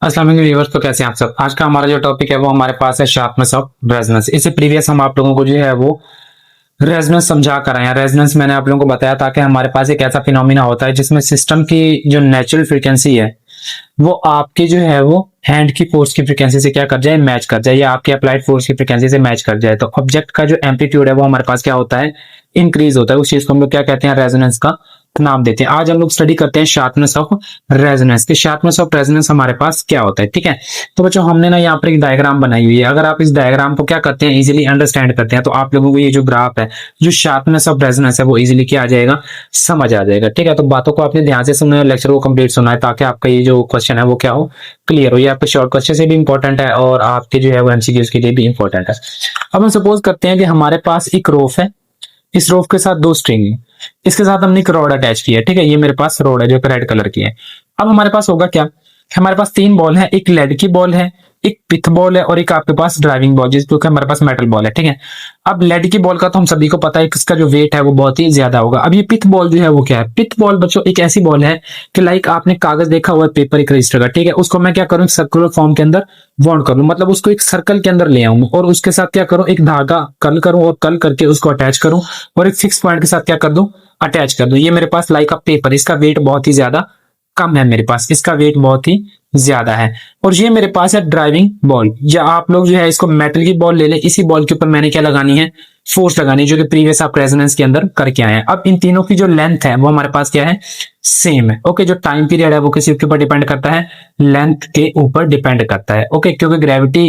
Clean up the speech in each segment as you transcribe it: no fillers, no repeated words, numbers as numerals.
अस्सलाम वालेकुम व्यूअर्स। तो कैसे हैं आप सब। आज का हमारा जो टॉपिक है वो हमारे पास है शार्पनेस ऑफ रेजोनेंस। इससे प्रीवियस हम आप लोगों को जो है वो रेजोनेंस समझा कर आए हैं। रेजोनेंस मैंने आप लोगों को बताया था कि हमारे पास एक ऐसा फिनोमिना होता है जिसमें सिस्टम की जो नेचुरल फ्रीक्वेंसी है वो आपकी जो है वो हैंड की फोर्स की फ्रीक्वेंसी से क्या कर जाए, मैच कर जाए, या आपकी अप्लाइड फोर्स की फ्रीक्वेंसी से मैच कर जाए। तो ऑब्जेक्ट का जो एम्पलीट्यूड है वो हमारे पास क्या होता है, इंक्रीज होता है। उस चीज को हम लोग क्या कहते हैं, रेजोनेंस का नाम देते हैं। आज हम लोग स्टडी करते हैं शार्पनेस ऑफ रेजोनेंस कि शार्पनेस ऑफ रेजोनेंस हमारे पास क्या होता है। ठीक है, तो बच्चों हमने ना यहाँ पर एक डायग्राम बनाई हुई है। अगर आप इस डायग्राम को क्या करते हैं, इजीली अंडरस्टैंड करते हैं, तो आप लोगों को ये जो ग्राफ है, जो शार्पनेस ऑफ रेजोनेंस है, वो इजीली क्या आ जाएगा, समझ आ जाएगा। ठीक है, तो बातों को आपने ध्यान से सुना है, लेक्चर को कंप्लीट सुना है, ताकि आपका ये जो क्वेश्चन है वो क्या हो, क्लियर हो। ये आपके शॉर्ट क्वेश्चन से भी इंपॉर्टेंट है और आपके जो है वो एमसीक्यूज के लिए भी इंपॉर्टेंट है। अब हम सपोज करते हैं कि हमारे पास एक रोप है, इस रोप के साथ दो स्ट्रिंग है, इसके साथ हमने एक रॉड अटैच किया है। ठीक है, ये मेरे पास रॉड है जो रेड कलर की है। अब हमारे पास होगा क्या, हमारे पास तीन बॉल है, एक लेड की बॉल है, एक पिथ बॉल है, और एक आपके पास ड्राइविंग बॉल, जिसको हमारे पास मेटल बॉल है। ठीक है, अब लेड की बॉल का तो हम सभी को पता है कि इसका जो वेट है वो बहुत ही ज्यादा होगा। अब ये पिथ बॉल जो है वो क्या है, पिथ बॉल बच्चों एक ऐसी बॉल है कि लाइक आपने कागज देखा हुआ है, पेपर एक रजिस्टर का। ठीक है, उसको मैं क्या करूं, सर्कुलर फॉर्म के अंदर वाउंड कर लूं, मतलब उसको एक सर्कल के अंदर ले आऊं और उसके साथ क्या करूं, एक धागा कर्ल करूं और कर्ल करके उसको अटैच करूं और एक फिक्स पॉइंट के साथ क्या कर दूं, अटैच कर दूं। ये मेरे पास लाइक अ पेपर, इसका वेट बहुत ही ज्यादा कम है, मेरे पास इसका वेट बहुत ही ज्यादा है। और ये मेरे पास है ड्राइविंग बॉल, या आप लोग जो है इसको मेटल की बॉल ले लें। इसी बॉल के ऊपर मैंने क्या लगानी है, फोर्स लगानी है, जो कि प्रीवियस आप रेजोनेंस के अंदर करके आए हैं। अब इन तीनों की जो लेंथ है वो हमारे पास क्या है, सेम है। ओके, जो टाइम पीरियड है वो किसी के ऊपर डिपेंड करता है, लेंथ के ऊपर डिपेंड करता है। ओके, क्योंकि ग्रेविटी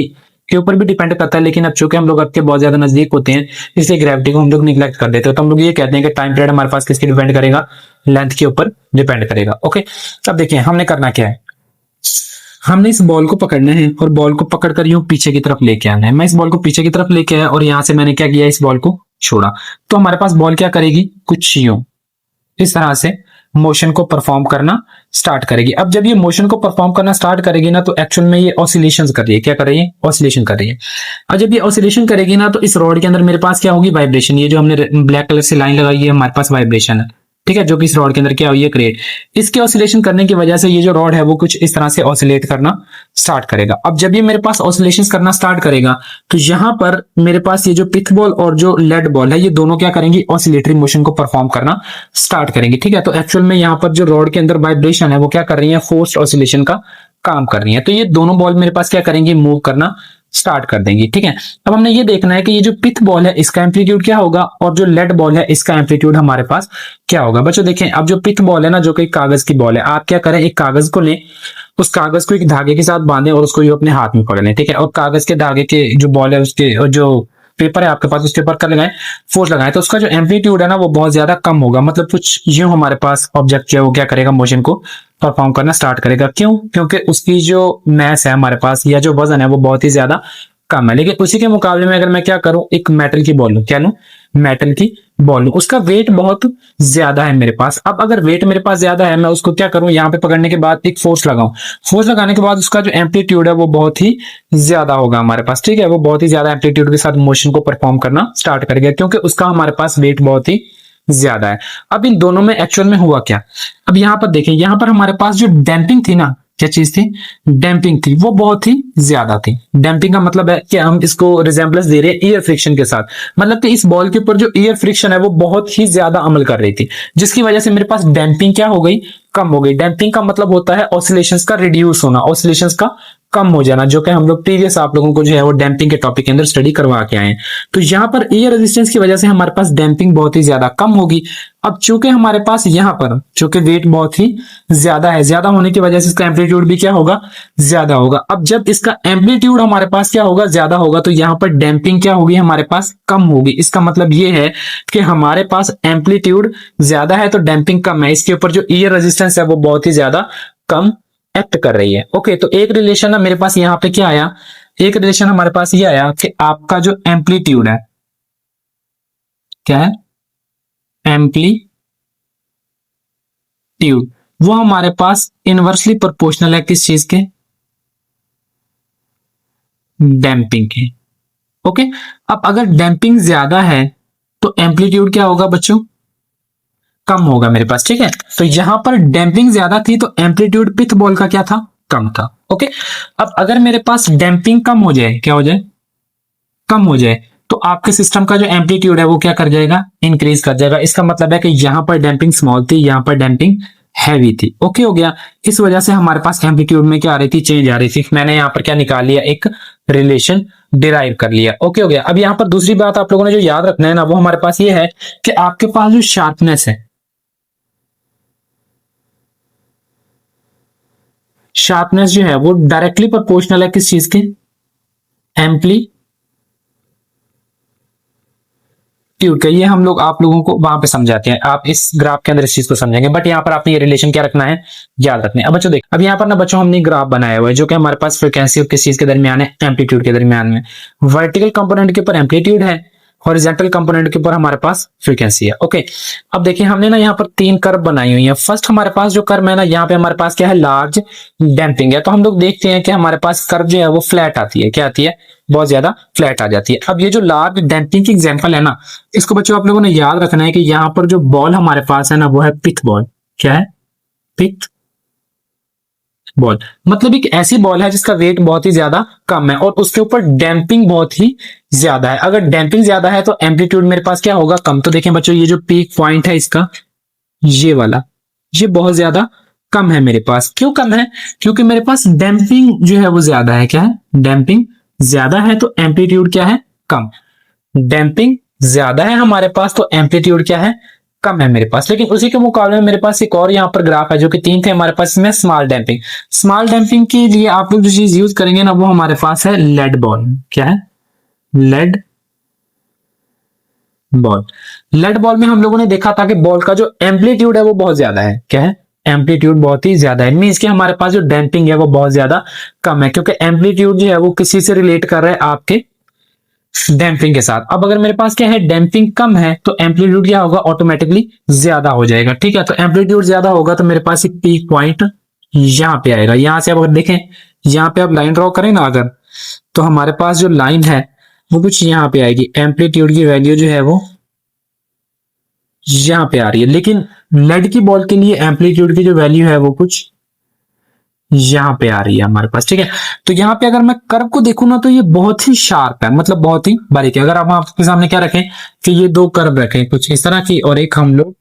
के ऊपर भी डिपेंड करता है, लेकिन अब चूंकि हम लोग अब के बहुत ज्यादा नजदीक होते हैं, इसलिए ग्रेविटी को हम लोग निग्लेक्ट कर देते हैं। तो हम लोग ये कहते हैं कि टाइम पीरियड हमारे पास किसके डिपेंड करेगा, लेंथ के ऊपर डिपेंड करेगा। ओके, अब देखिए हमने करना क्या है, हमने इस बॉल को पकड़ना है और बॉल को पकड़कर यूं पीछे की तरफ लेके आना है। मैं इस बॉल को पीछे की तरफ लेके आया और यहां से मैंने क्या किया, इस बॉल को छोड़ा। तो हमारे पास बॉल क्या करेगी, कुछ यूं इस तरह से मोशन को परफॉर्म करना स्टार्ट करेगी। अब जब ये मोशन को परफॉर्म करना स्टार्ट करेगी ना, तो एक्चुअल में ये ऑसिलेशंस कर रही है। क्या कर रही है, ऑसिलेशन कर रही है। और जब ये ऑसिलेशन करेगी ना, तो इस रॉड के अंदर मेरे पास क्या होगी, वाइब्रेशन। ये जो हमने ब्लैक कलर से लाइन लगाई है, हमारे पास वाइब्रेशन है। ठीक है, जो कि इस रॉड के अंदर क्या हुई है, क्रिएट। इसके ऑसिलेशन करने की वजह से ये जो रॉड है वो कुछ इस तरह से ऑसिलेट करना स्टार्ट करेगा। अब जब ये मेरे पास ऑसिलेशन करना स्टार्ट करेगा, तो यहां पर मेरे पास ये जो पिथ बॉल और जो लेड बॉल है, ये दोनों क्या करेंगी, ऑसिलेटरी मोशन को परफॉर्म करना स्टार्ट करेंगे। ठीक है, तो एक्चुअल में यहाँ पर जो रॉड के अंदर वाइब्रेशन है वो क्या कर रही है, फोर्स्ड ऑसिलेशन का काम कर रही है। तो ये दोनों बॉल मेरे पास क्या करेंगी, मूव करना स्टार्ट कर देंगी। ठीक है, अब हमने ये देखना है कि ये जो पिथ बॉल है इसका एम्पलीट्यूड क्या होगा और जो लेड बॉल है इसका एम्पलीट्यूड हमारे पास क्या होगा। बच्चों देखें, अब जो पिथ बॉल है ना, जो कि कागज की बॉल है, आप क्या करें, एक कागज को लें, उस कागज को एक धागे के साथ बांधें और उसको ये अपने हाथ में पकड़ लें। ठीक है, और कागज के धागे के जो बॉल है उसके, और जो पेपर है आपके पास, उसके ऊपर कर लगाएं, फोर्स लगाएं, तो उसका जो एम्पलीट्यूड है ना वो बहुत ज्यादा कम होगा। मतलब कुछ यूं हमारे पास ऑब्जेक्ट जो है वो क्या करेगा, मोशन को परफॉर्म करना स्टार्ट करेगा। क्यों, क्योंकि उसकी जो मैस है हमारे पास, या जो वजन है वो बहुत ही ज्यादा कम है। लेकिन उसी के मुकाबले में अगर मैं क्या करूं, एक मेटल की बॉल लूं, क्या लूं, मेटल की बॉल लूं, उसका वेट बहुत ज्यादा है मेरे पास। अब अगर वेट मेरे पास ज्यादा है, मैं उसको क्या करूं, यहां पे पकड़ने के बाद एक फोर्स लगाऊं, फोर्स लगाने के बाद उसका जो एम्पलीट्यूड है वो बहुत ही ज्यादा होगा हमारे पास। ठीक है, वो बहुत ही ज्यादा एम्पलीट्यूड के साथ मोशन को परफॉर्म करना स्टार्ट करेगा, क्योंकि उसका हमारे पास वेट बहुत ही ज्यादा है। अब इन दोनों में एक्चुअल में हुआ क्या, अब यहां पर देखें, यहां पर हमारे पास जो डैम्पिंग थी ना, क्या चीज थी, डैम्पिंग थी, वो बहुत ही ज्यादा थी। डैम्पिंग का मतलब है कि हम इसको रिजेंबलेंस दे रहे हैं एयर फ्रिक्शन के साथ, मतलब कि इस बॉल के ऊपर जो एयर फ्रिक्शन है वो बहुत ही ज्यादा अमल कर रही थी, जिसकी वजह से मेरे पास डैम्पिंग क्या हो गई, कम हो गई। डैम्पिंग का मतलब होता है ऑसिलेशंस का रिड्यूस होना, ऑसिलेशंस का कम हो जाना, जो कि हम लोग प्रीवियस आप लोगों को जो है वो डैम्पिंग के टॉपिक के अंदर स्टडी करवा के आए हैं। तो यहां पर एयर रेजिस्टेंस की वजह से हमारे पास डैम्पिंग बहुत ही ज्यादा कम होगी। अब चूंकि हमारे पास यहां पर चूंकि वेट बहुत ही ज्यादा है, ज्यादा होने की वजह से इसका एम्पलीट्यूड भी क्या होगा, ज्यादा होगा। अब जब इसका एम्पलीट्यूड हमारे पास क्या होगा, ज्यादा होगा, तो यहां पर डैम्पिंग क्या होगी, हमारे पास कम होगी। इसका मतलब ये है कि हमारे पास एम्पलीट्यूड ज्यादा है तो डैम्पिंग कम है, इसके ऊपर जो एयर रेजिस्टेंस है वो बहुत ही ज्यादा कम एक्ट कर रही है। ओके, तो एक रिलेशन ना मेरे पास यहाँ पे क्या आया, एक रिलेशन हमारे पास ये आया कि आपका जो एम्पलीट्यूड है, क्या है, एम्पलीट्यूड, वो हमारे पास इनवर्सली प्रोपोर्शनल है किस चीज के, डैम्पिंग के। ओके, अब अगर डैम्पिंग ज्यादा है तो एम्पलीट्यूड क्या होगा बच्चों, कम होगा मेरे पास। ठीक है, तो यहां पर डैम्पिंग ज्यादा थी तो एम्पलीट्यूड पिथ बॉल का क्या था, कम था। ओके, अब अगर मेरे पास डैम्पिंग कम हो जाए, क्या हो जाए, कम हो जाए, तो आपके सिस्टम का जो एम्पलीट्यूड है वो क्या कर जाएगा, इंक्रीज कर जाएगा। इसका मतलब है कि यहां पर डैम्पिंग स्मॉल थी, यहां पर डैम्पिंग हैवी थी। ओके हो गया। इस वजह से हमारे पास एम्पलीट्यूड में क्या आ रही थी, चेंज आ रही थी। मैंने यहां पर क्या निकाल लिया, एक रिलेशन डिराइव कर लिया। ओके हो गया। अब यहां पर दूसरी बात आप लोगों ने जो याद रखना है ना, वो हमारे पास ये है कि आपके पास जो शार्पनेस है, शार्पनेस जो है वो डायरेक्टली प्रोपोर्शनल है किस चीज के, एम्पली ट्यूड का। ये हम लोग आप लोगों को वहां पे समझाते हैं, आप इस ग्राफ के अंदर इस चीज को समझेंगे, बट यहाँ पर आपने ये रिलेशन क्या रखना है, याद रखना है। अब बच्चों देख, अब यहाँ पर ना बच्चों हमने ग्राफ बनाया हुआ है जो कि हमारे पास फ्रीक्वेंसी और किस चीज के दरमियान है, एम्पलीट्यूड के दरमियान में। वर्टिकल कंपोनेंट के ऊपर एम्पलीट्यूड है, हॉरिजॉन्टल कंपोनेंट के ऊपर हमारे पास फ्रीक्वेंसी है। ओके, अब देखिए हमने ना यहाँ पर तीन कर्व बनाई हुई है। फर्स्ट हमारे पास जो कर्व है ना, यहाँ पे हमारे पास क्या है, लार्ज डैम्पिंग है। तो हम लोग देखते हैं कि हमारे पास कर्व जो है वो फ्लैट आती है, क्या आती है, बहुत ज्यादा फ्लैट आ जाती है। अब ये जो लार्ज डैम्पिंग की एग्जांपल है ना, इसको बच्चों आप लोगों ने याद रखना है कि यहाँ पर जो बॉल हमारे पास है ना, वो है पिथ बॉल। क्या है, पिथ बॉल। मतलब एक ऐसी बॉल है जिसका वेट बहुत ही ज्यादा कम है और उसके ऊपर डैम्पिंग बहुत ही ज्यादा है। अगर डैम्पिंग ज्यादा है तो एम्पलीट्यूड मेरे पास क्या होगा, कम। तो देखें बच्चों, ये जो पीक पॉइंट है इसका, ये वाला, ये बहुत ज्यादा कम है मेरे पास। क्यों कम है, क्योंकि मेरे पास डैम्पिंग जो है वो ज्यादा है। क्या है, डैम्पिंग ज्यादा है तो एम्पलीट्यूड क्या है, कम। डैम्पिंग ज्यादा है हमारे पास तो एम्पलीट्यूड क्या है, कम है मेरे पास। लेकिन उसी के मुकाबले में मेरे पास एक और यहाँ पर ग्राफ है जो कि तीन थे हमारे पास, इसमें स्मॉल डैम्पिंग। स्मॉल डैम्पिंग के लिए आप लोग जो चीज यूज करेंगे ना, वो हमारे पास है लेड बॉल। क्या है, लेड बॉल। लेड बॉल में हम लोगों ने देखा था कि बॉल का जो एम्पलीट्यूड है वो बहुत ज्यादा है। क्या है, एम्पलीट्यूड बहुत ही ज्यादा है। मींस कि हमारे पास जो डैम्पिंग है वो बहुत ज्यादा कम है, क्योंकि एम्पलीट्यूड जो है वो किसी से रिलेट कर रहा है, आपके डैम्पिंग के साथ। अब अगर मेरे पास क्या है, डैम्पिंग कम है तो एम्पलीट्यूड क्या होगा, ऑटोमेटिकली ज्यादा हो जाएगा। ठीक है, तो एम्पलीट्यूड ज्यादा होगा तो मेरे पास एक पीक पॉइंट यहां पे आएगा। यहां से आप अगर देखें, यहां पे आप लाइन ड्रॉ करें ना अगर, तो हमारे पास जो लाइन है वो कुछ यहां पे आएगी। एम्पलीट्यूड की वैल्यू जो है वो यहां पे आ रही है, लेकिन लेड की बॉल के लिए एम्पलीट्यूड की जो वैल्यू है वो कुछ यहां पे आ रही है हमारे पास। ठीक है, तो यहां पे अगर मैं कर्व को देखूं ना, तो ये बहुत ही शार्प है, मतलब बहुत ही बारीक है। अगर आप आपके सामने क्या रखें कि ये दो कर्व रखें, कुछ इस तरह की और एक हम लोग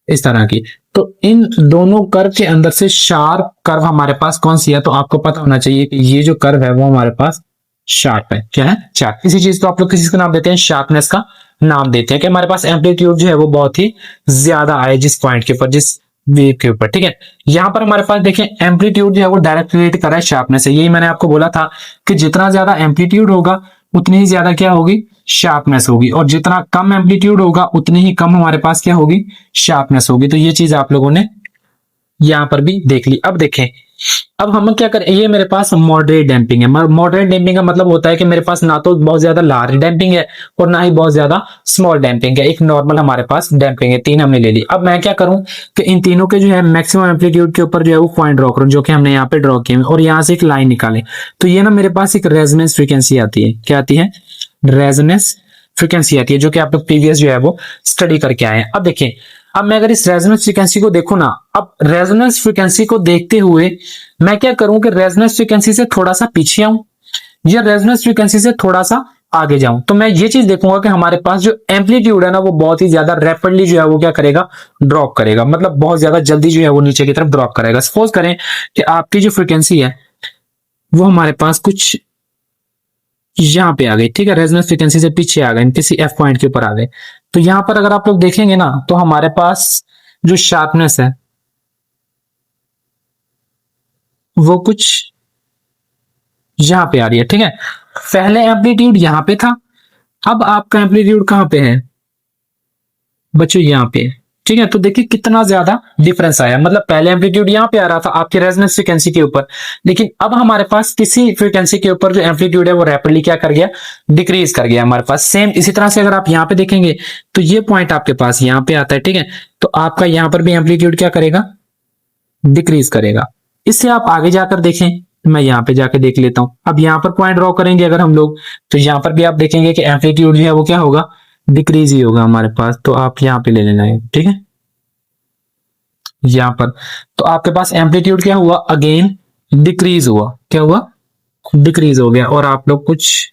इस तरह की, तो इन दोनों कर्व के अंदर से शार्प कर्व हमारे पास कौन सी है, तो आपको पता होना चाहिए कि ये जो कर्व है वो हमारे पास शार्प है। क्या है, शार्प। इसी चीज को आप लोग किसी का नाम देते हैं, शार्पनेस का नाम देते हैं, कि हमारे पास एम्पलीट्यूड जो है वो बहुत ही ज्यादा आए जिस पॉइंट के ऊपर, जिस वेव के ऊपर। ठीक है, यहां पर हमारे पास देखें एम्पलीट्यूड जो है वो डायरेक्ट रिलेट कर रहा है शार्पनेस से। यही मैंने आपको बोला था कि जितना ज्यादा एम्पलीट्यूड होगा उतनी ही ज्यादा क्या होगी, शार्पनेस होगी, और जितना कम एम्पलीट्यूड होगा उतनी ही कम हमारे पास क्या होगी, शार्पनेस होगी। तो ये चीज आप लोगों ने यहां पर भी देख ली। अब देखें, अब हम क्या करें, ये मेरे पास मॉडरेट डैम्पिंग है। मॉडरेट डैम्पिंग का मतलब होता है कि मेरे पास ना तो बहुत ज्यादा लार्ज डैम्पिंग है और ना ही बहुत ज्यादा स्मॉल डैम्पिंग है, एक नॉर्मल हमारे पास डैम्पिंग है। तीन हमने ले ली। अब मैं क्या करूं कि इन तीनों के जो है मैक्सिमम एम्पलीट्यूड के ऊपर जो है वो पॉइंट ड्रॉ करूं, जो कि हमने यहाँ पे ड्रॉ किए, और यहाँ से एक लाइन निकालें। तो ये ना मेरे पास एक रेजोनेंस फ्रीक्वेंसी आती है। क्या आती है, रेजोनेंस फ्रीक्वेंसी आती है, जो कि आप लोग प्रीवियस जो है वो स्टडी करके आए हैं। अब देखिए, अब मैं अगर इस रेजोनेंस फ्रीक्वेंसी को देखूं ना, अब रेजोनेंस फ्रीक्वेंसी को देखते हुए मैं क्या करूं कि रेजोनेंस फ्रीक्वेंसी से थोड़ा सा पीछे आऊं या रेजोनेंस फ्रीक्वेंसी से थोड़ा सा आगे जाऊं, तो मैं ये चीज देखूंगा कि हमारे पास जो एम्पलीट्यूड है ना वो बहुत ही ज्यादा रैपिडली जो है वो क्या करेगा, ड्रॉप करेगा। मतलब बहुत ज्यादा जल्दी जो है वो नीचे की तरफ ड्रॉप करेगा। सपोज करें कि आपकी जो फ्रीक्वेंसी है वो हमारे पास कुछ यहां पे आ गई। ठीक है, रेजोनेंस फ्रीक्वेंसी से पीछे आ गए, किसी एफ पॉइंट के ऊपर आ गए। तो यहां पर अगर आप लोग देखेंगे ना, तो हमारे पास जो शार्पनेस है वो कुछ यहां पे आ रही है। ठीक है, पहले एम्पलीट्यूड यहां पे था, अब आपका एम्पलीट्यूड कहां पे है बच्चों, यहां पे। ठीक है, तो देखिए कितना ज्यादा डिफरेंस आया। मतलब पहले एम्पलीट्यूड यहां पे आ रहा था आपकी रेजोनेंस फ्रीक्वेंसी के ऊपर, लेकिन अब हमारे पास किसी फ्रीक्वेंसी के ऊपर जो एम्पलीट्यूड है वो रैपिडली क्या कर गया, डिक्रीज कर गया हमारे पास। सेम इसी तरह से अगर आप यहां पे देखेंगे तो ये पॉइंट आपके पास यहां पे आता है। ठीक है, तो आपका यहां पर भी एम्पलीट्यूड क्या करेगा, डिक्रीज करेगा। इससे आप आगे जाकर देखें, मैं यहां पे जाके देख लेता हूं। अब यहां पर पॉइंट ड्रॉ करेंगे अगर हम लोग, तो यहां पर भी आप देखेंगे कि एम्पलीट्यूड जो है वो क्या होगा, डिक्रीज ही होगा हमारे पास। तो आप यहां पे ले लेना है। ठीक है, यहां पर तो आपके पास एम्पलीट्यूड क्या हुआ, अगेन डिक्रीज हुआ, क्या हुआ, डिक्रीज हो गया, और आप लोग कुछ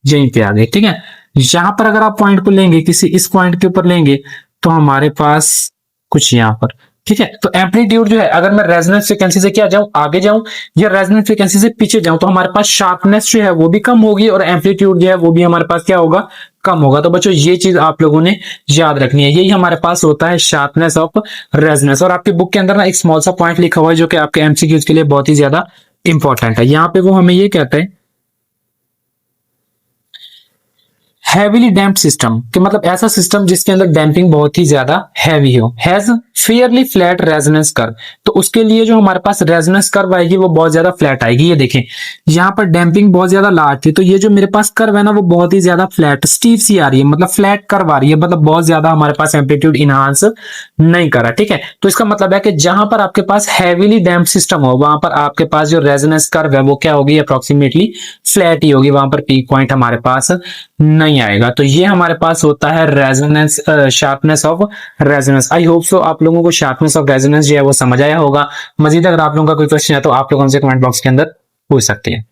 यहीं पे आ गए। ठीक है, यहां पर अगर आप पॉइंट को लेंगे, किसी इस पॉइंट के ऊपर लेंगे, तो हमारे पास कुछ यहां पर, ठीक है। तो एम्पलीट्यूड जो है, अगर मैं रेजोनेंस फ्रीक्वेंसी से क्या जाऊं, आगे जाऊं, या रेजोनेंस फ्रीक्वेंसी से पीछे जाऊं, तो हमारे पास शार्पनेस जो है वो भी कम होगी, और एम्पलीट्यूड जो है वो भी हमारे पास क्या होगा, कम होगा। तो बच्चों ये चीज आप लोगों ने याद रखनी है, यही हमारे पास होता है शार्पनेस ऑफ रेजोनेंस। और आपकी बुक के अंदर ना एक स्मॉल सा पॉइंट लिखा हुआ है जो कि आपके एमसीक्यूज के लिए बहुत ही ज्यादा इंपॉर्टेंट है। यहाँ पे वो हमें ये कहता है हैवीली डैम्प्ड सिस्टम, कि मतलब ऐसा सिस्टम जिसके अंदर डैम्पिंग बहुत ही ज्यादा हैवी हो, has Fairlie flat resonance curve. तो उसके लिए जो हमारे पास रेजोनेंस कर्व आएगी वो बहुत ज्यादा फ्लैट आएगी। ये देखें, यहाँ पर डैम्पिंग बहुत ज्यादा लार्ज थी, तो ये जो मेरे पास कर्व है ना वो बहुत ही ज्यादा फ्लैट स्टीफ सी आ रही है, मतलब फ्लैट कर्व आ रही है, मतलब बहुत ज्यादा हमारे पास एम्पलीट्यूड इनहांस नहीं करा। ठीक है, तो इसका मतलब है कि जहां पर आपके पास हैवीली डैम्प्ड सिस्टम हो वहां पर आपके पास जो रेजोनेंस कर्व है वो क्या होगी, अप्रोक्सीमेटली फ्लैट ही होगी, वहां पर पीक पॉइंट हमारे पास नहीं आएगा। तो ये हमारे पास होता है resonance, sharpness of resonance. I hope so आप लोगों को शार्पनेस ऑफ रेजोनेंस जो है वो समझ आया होगा। मजीद अगर आप लोगों का कोई क्वेश्चन है तो आप लोग हमसे कमेंट बॉक्स के अंदर पूछ सकते हैं।